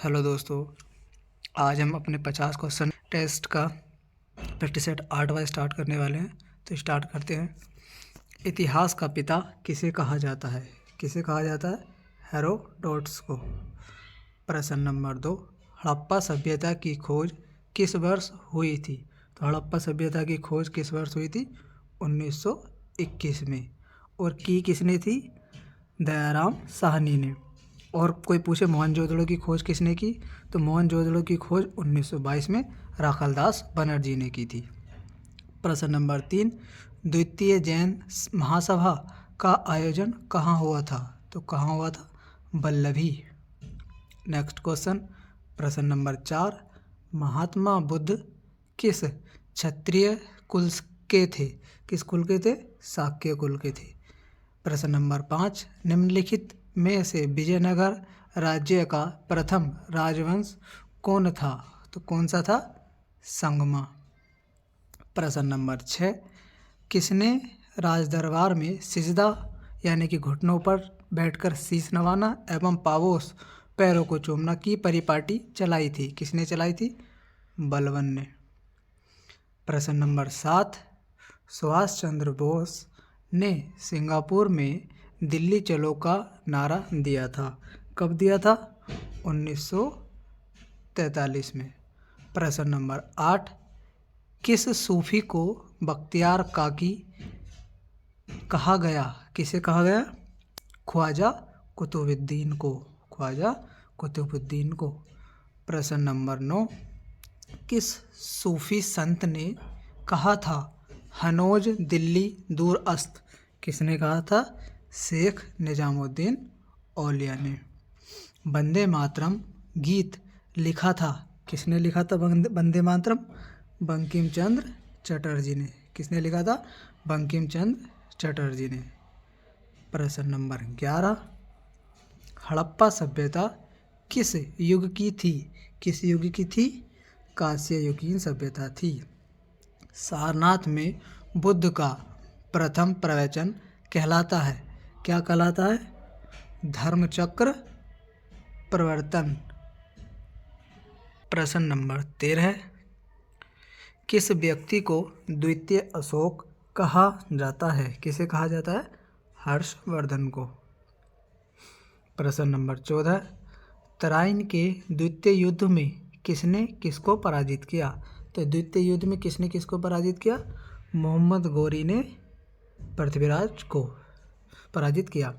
Hello दोस्तों, आज हम अपने 50 क्वेश्चन टेस्ट का प्रैक्टिस सेट 8वां स्टार्ट करने वाले हैं। तो स्टार्ट करते हैं। इतिहास का पिता किसे कहा जाता है? किसे कहा जाता है? हेरोडोटस को। प्रश्न नंबर 2, हड़प्पा सभ्यता की खोज किस वर्ष हुई थी? तो हड़प्पा सभ्यता की खोज किस वर्ष हुई थी? 1921 में। और की किसने थी? दयाराम साहनी ने। और कोई पूछे मोहनजोदड़ो की खोज किसने की? तो मोहनजोदड़ो की खोज 1922 में राखालदास बनर्जी ने की थी। प्रश्न नंबर 3, द्वितीय जैन महासभा का आयोजन कहाँ हुआ था? तो कहाँ हुआ था? वल्लभी। नेक्स्ट क्वेश्चन, प्रश्न नंबर 4, महात्मा बुद्ध किस क्षत्रिय कुल के थे? किस कुल के थे? शाक्य कुल के थे। प्रश्न नंबर 5, निम्नलिखित में से विजयनगर राज्य का प्रथम राजवंश कौन था? तो कौन सा था? संगमा। प्रश्न नंबर 6, किसने राजदरबार में सिजदा यानी कि घुटनों पर बैठकर शीश नवाना एवं पावोस पैरों को चूमना की परिपाटी चलाई थी? किसने चलाई थी? बलबन ने। प्रश्न नंबर 7, सुभाष चंद्र बोस ने सिंगापुर में दिल्ली चलो का नारा दिया था? कब दिया था? 1943 में। प्रश्न नंबर 8, किस सूफी को बख्तियार काकी कहा गया? किसे कहा गया? ख्वाजा कुतुबुद्दीन को। ख्वाजा कुतुबुद्दीन को। प्रश्न नंबर 9, किस सूफी संत ने कहा था हनोज दिल्ली दूर अस्त? किसने कहा था? शेख निजामुद्दीन औलिया ने। वंदे मातरम गीत लिखा था? किसने लिखा था वंदे मातरम? बंकिम चंद्र चटर्जी ने। किसने लिखा था? बंकिम चंद्र चटर्जी ने। प्रश्न नंबर 11, हड़प्पा सभ्यता किस युग की थी? किस युग की थी? कांस्य युगीन सभ्यता थी। सारनाथ में बुद्ध का प्रथम प्रवचन कहलाता है? क्या कहलाता है? धर्मचक्र प्रवर्तन। प्रश्न नंबर 13, किस व्यक्ति को द्वितीय अशोक कहा जाता है? किसे कहा जाता है? हर्षवर्धन को। प्रश्न नंबर 14, तराइन के द्वितीय युद्ध में किसने किसको पराजित किया? तो द्वितीय युद्ध में किसने किसको पराजित किया? मोहम्मद गोरी ने पृथ्वीराज को पराजित किया।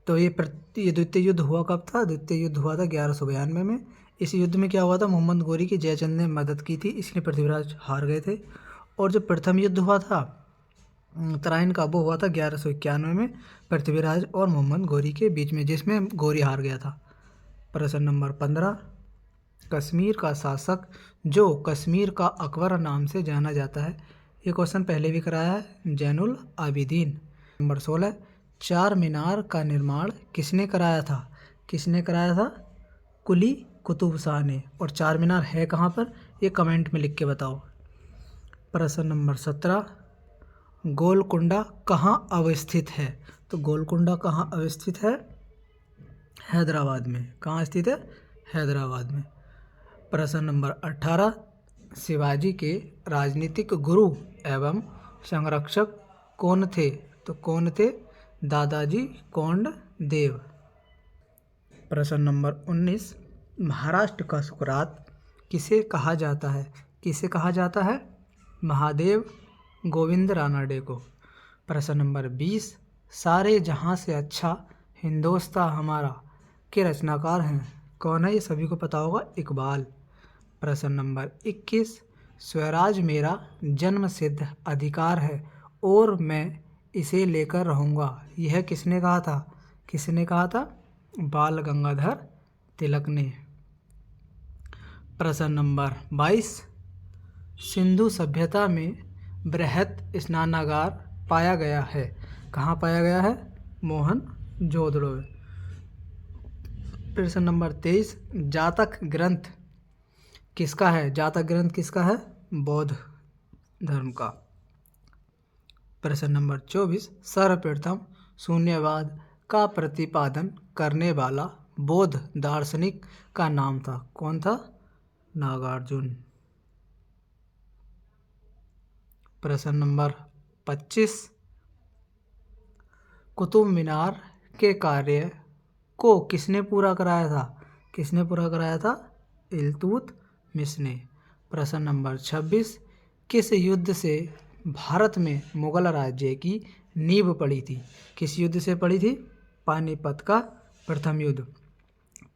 तो ये द्वितीय युद्ध हुआ कब था? द्वितीय युद्ध हुआ था 1192 में। इस युद्ध में क्या हुआ था? मोहम्मद गोरी की जयचंद ने मदद की थी, इसलिए पृथ्वीराज हार गए थे। और जो प्रथम युद्ध हुआ था तराइन का, वो हुआ था 1191 में पृथ्वीराज और मोहम्मद गोरी के बीच में, जिसमें गोरी हार गया था। प्रश्न नंबर 15, कश्मीर का शासक जो कश्मीर का अकबर नाम से जाना जाता है? ये क्वेश्चन पहले भी कराया है, जैनुल आबिदीन। नंबर 16, चार मीनार का निर्माण किसने कराया था? किसने कराया था? कुली कुतुब शाह ने। और चार मीनार है कहाँ पर? ये कमेंट में लिख के बताओ। प्रश्न नंबर 17, गोलकुंडा कहाँ अवस्थित है? तो गोलकुंडा कहाँ अवस्थित है? हैदराबाद में। कहाँ स्थित है? हैदराबाद में। प्रश्न नंबर 18, शिवाजी के राजनीतिक गुरु एवं संरक्षक कौन थे? तो कौन थे? दादाजी कोंडदेव। प्रश्न नंबर 19, महाराष्ट्र का सुकरात किसे कहा जाता है? किसे कहा जाता है? महादेव गोविंद रानाडे को। प्रश्न नंबर 20, सारे जहां से अच्छा हिंदोस्तां हमारा के रचनाकार हैं? कौन है? ये सभी को पता होगा, इकबाल। प्रश्न नंबर 21, स्वराज मेरा जन्मसिद्ध अधिकार है और मैं इसे लेकर रहूँगा, यह किसने कहा था? किसने कहा था? बाल गंगाधर तिलक ने। प्रश्न नंबर 22, सिंधु सभ्यता में बृहत स्नानागार पाया गया है? कहाँ पाया गया है? मोहनजोदड़ो। प्रश्न नंबर 23, जातक ग्रंथ किसका है? जातक ग्रंथ किसका है? बौद्ध धर्म का। प्रश्न नंबर 24, सर्वप्रथम शून्यवाद का प्रतिपादन करने वाला बौद्ध दार्शनिक का नाम था? कौन था? नागार्जुन। प्रश्न नंबर 25, कुतुब मीनार के कार्य को किसने पूरा कराया था? किसने पूरा कराया था? इल्तुतमिश ने। प्रश्न नंबर 26, किस युद्ध से भारत में मुगल राज्य की नींव पड़ी थी? किस युद्ध से पड़ी थी? पानीपत का प्रथम युद्ध।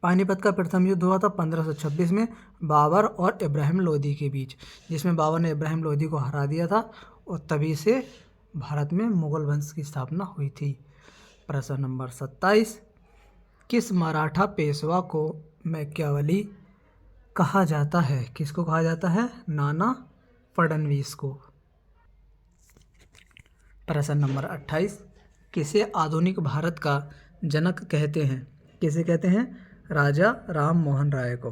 पानीपत का प्रथम युद्ध हुआ था 1526 में बाबर और इब्राहिम लोदी के बीच, जिसमें बाबर ने इब्राहिम लोदी को हरा दिया था और तभी से भारत में मुगल वंश की स्थापना हुई थी। प्रश्न नंबर 27, किस मराठा पेशवा को मैक्यावली कहा जाता है? किसको कहा जाता है? नाना फडणवीस को। प्रश्न नंबर 28, किसे आधुनिक भारत का जनक कहते हैं? किसे कहते हैं? राजा राम मोहन राय को।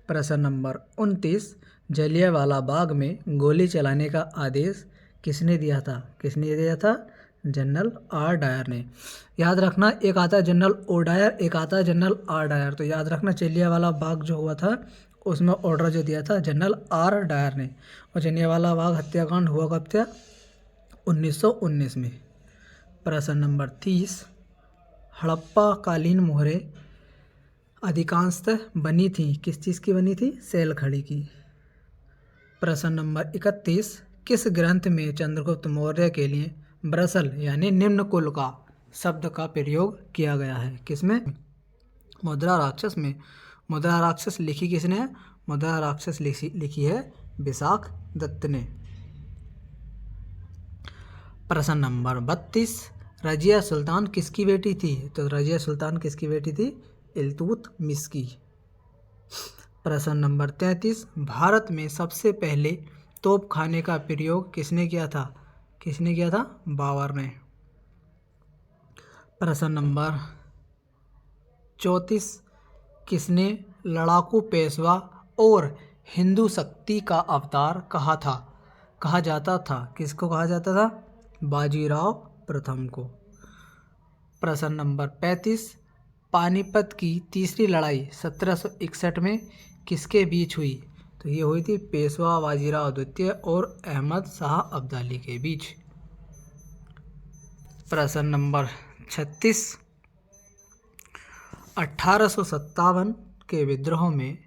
प्रश्न नंबर 29, जलियांवाला बाग में गोली चलाने का आदेश किसने दिया था? किसने दिया था? जनरल आर डायर ने। याद रखना, एक आता है जनरल ओ डायर, एक आता है जनरल आर डायर। तो याद रखना, जलियांवाला बाग जो हुआ था उसमें ऑर्डर जो दिया था जनरल आर डायर ने। और जलियांवाला बाग हत्याकांड हुआ कब था? 1919 में। प्रश्न नंबर 30, हड़प्पा कालीन मोहरें अधिकांशतः बनी थी किस चीज़ की बनी थी? सेल खड़ी की। प्रश्न नंबर 31, किस ग्रंथ में चंद्रगुप्त मौर्य के लिए ब्रसल यानी निम्न कुल का शब्द का प्रयोग किया गया है? किसमें? मुद्रा राक्षस में। मुद्रा राक्षस लिखी किसने है? मुद्रा राक्षस लिखी है विशाख दत्त ने। प्रश्न नंबर 32, रजिया सुल्तान किसकी बेटी थी? तो रजिया सुल्तान किसकी बेटी थी? इल्तुतमिश की। प्रश्न नंबर 33, भारत में सबसे पहले तोपखाने का प्रयोग किसने किया था? किसने किया था? बाबर ने। प्रश्न नंबर 34, किसने लड़ाकू पेशवा और हिंदू शक्ति का अवतार कहा जाता था? किसको कहा जाता था? बाजीराव प्रथम को। प्रश्न नंबर 35, पानीपत की तीसरी लड़ाई 1761 में किसके बीच हुई? तो ये हुई थी पेशवा बाजीराव द्वितीय और अहमद शाह अब्दाली के बीच। प्रश्न नंबर 36, 1857 के विद्रोह में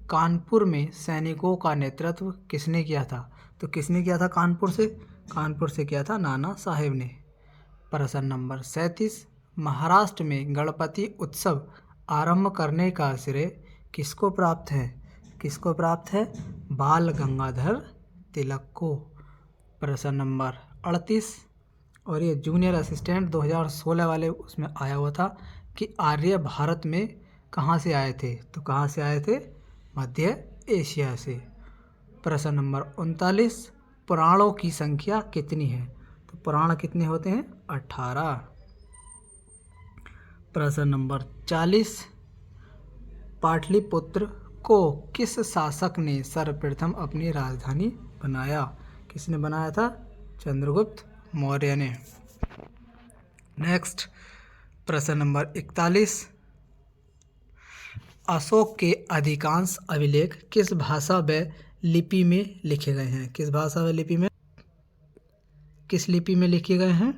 कानपुर में सैनिकों का नेतृत्व किसने किया था? तो किसने किया था? कानपुर से किया था नाना साहेब ने। प्रश्न नंबर 37, महाराष्ट्र में गणपति उत्सव आरंभ करने का श्रेय किसको प्राप्त है? किसको प्राप्त है? बाल गंगाधर तिलक को। प्रश्न नंबर 38, और ये जूनियर असिस्टेंट 2016 वाले उसमें आया हुआ था कि आर्य भारत में कहाँ से आए थे? तो कहाँ से आए थे? मध्य एशिया से। प्रश्न नंबर 39, पुराणों की संख्या कितनी है? तो पुराण कितने होते हैं? 18। प्रश्न नंबर 40, पाटलिपुत्र को किस शासक ने सर्वप्रथम अपनी राजधानी बनाया? किसने बनाया था? चंद्रगुप्त मौर्य ने। नेक्स्ट प्रश्न नंबर 41, अशोक के अधिकांश अभिलेख किस भाषा व लिपि में लिखे गए हैं? किस भाषा व लिपि में? किस लिपि में लिखे गए हैं?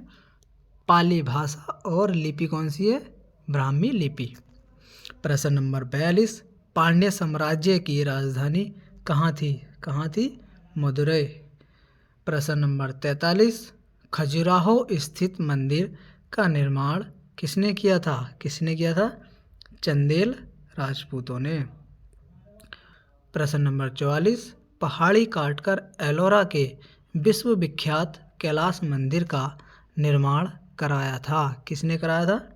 पाली भाषा। और लिपि कौन सी है? ब्राह्मी लिपि। प्रश्न नंबर 42, पांड्य साम्राज्य की राजधानी कहाँ थी? कहाँ थी? मदुरै। प्रश्न नंबर 43, खजुराहो स्थित मंदिर का निर्माण किसने किया था? किसने किया था? चंदेल राजपूतों ने। प्रश्न नंबर 44, पहाड़ी काटकर एलोरा के विश्व विख्यात कैलाश मंदिर का निर्माण कराया था? किसने कराया था?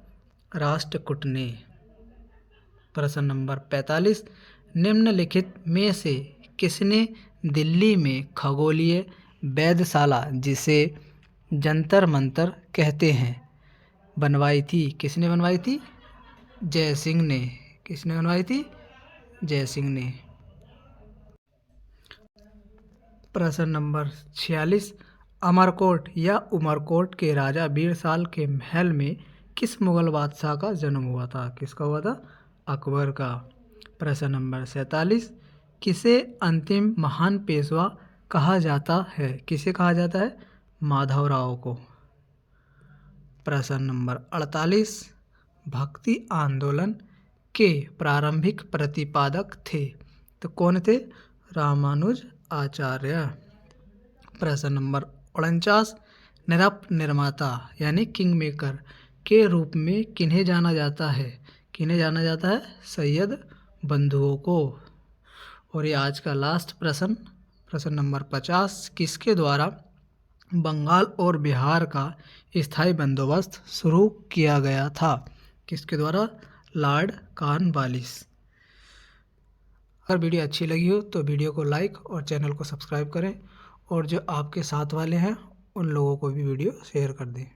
राष्ट्रकूट ने। प्रश्न नंबर 45, निम्नलिखित में से किसने दिल्ली में खगोलीय वेधशाला, जिसे जंतर मंतर कहते हैं, बनवाई थी? किसने बनवाई थी? जय सिंह ने। किसने बनवाई थी? जय सिंह ने। प्रश्न नंबर 46, अमरकोट या उमरकोट के राजा बीरसाल के महल में किस मुगल बादशाह का जन्म हुआ था? किसका हुआ था? अकबर का। प्रश्न नंबर 47, किसे अंतिम महान पेशवा कहा जाता है? किसे कहा जाता है? माधवराव को। प्रश्न नंबर 48, भक्ति आंदोलन के प्रारंभिक प्रतिपादक थे? तो कौन थे? रामानुज आचार्य। प्रश्न नंबर 49, निर्माता यानी किंग मेकर के रूप में किन्हें जाना जाता है? किन्हें जाना जाता है? सैयद बंधुओं को। और ये आज का लास्ट प्रश्न, प्रश्न नंबर 50, किसके द्वारा बंगाल और बिहार का स्थायी बंदोबस्त शुरू किया गया था? किसके द्वारा? Lord Cornwallis. अगर वीडियो अच्छी लगी हो तो वीडियो को लाइक और चैनल को सब्सक्राइब करें, और जो आपके साथ वाले हैं उन लोगों को भी वीडियो शेयर कर दें।